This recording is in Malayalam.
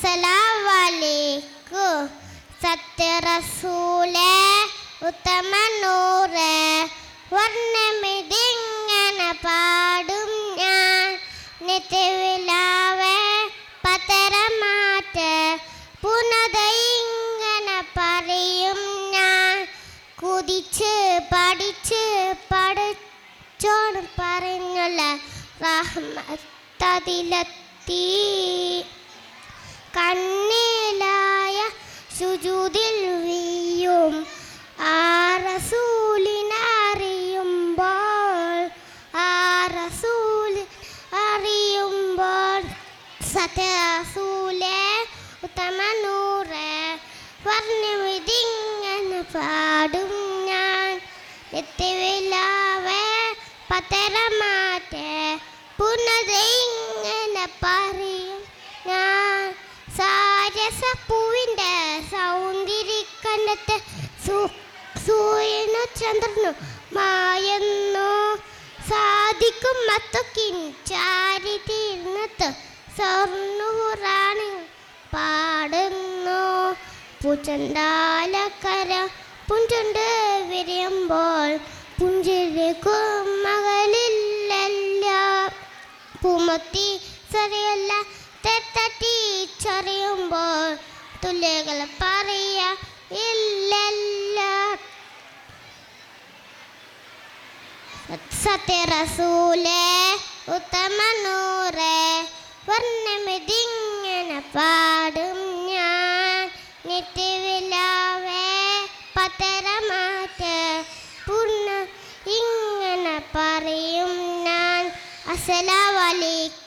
അസ്സലാമലൈക്കും. സത്യറസൂലേ ഉത്തമ നൂറേ, വർണ്ണമിതിങ്ങനെ പാടും ഞാൻ. നിത്യവിലാവേ പതരമാറ്റ്, പുനത ഇങ്ങനെ പറയും ഞാൻ. കുതിച്ച് പഠിച്ച് പഠിച്ചോട് പറഞ്ഞുള്ള റഹ്മത്തതിലെത്തി. കണ്ണിലായ സുജൂദിൽ വീയും ആ റസൂലിനറിയുമ്പോൾ, ആ റസൂൽ അറിയുമ്പോൾ. സത്യറസൂലേ ഉത്തമ നൂറേ, വർണ്ണമിതിങ്ങനെ പാടും ഞാൻ. നിത്യവിലാവേ പതരമാറ്റേ, പുനത ഇങ്ങനെ പറയും ഞാൻ. സാരസപ്പൂവിൻ്റെ സൗന്ദര്യക്കണ്ടത്ത് സൂര്യനു ചന്ദ്രനു മായുന്നു. സാധിക്കും മത്തൊക്കിൻ ചാരിതീർന്നത്ത് സ്വർണ്ണുറാണി പാടുന്നു. പൂച്ചണ്ടാലക്കര പുഞ്ചുണ്ട് വിരിയുമ്പോൾ, പുഞ്ചിരിക്കും മകളില്ലല്ല. പൂമത്തി ചെറിയല്ല തെത്തട്ടി ചെറിയുമ്പോൾ, തുല്യകൾ പറയ ഇല്ലല്ല. സത്യറസൂലേ ഉത്തമ നൂറേ, വർണ്ണമിതിങ്ങനെ പാടും ഞാൻ. നിത്യവിലാവേ പതരമാറ്റ്, പൂർണ്ണ ഇങ്ങനെ പറയും ഞാൻ. അസ്സലാമു അലൈക്കും.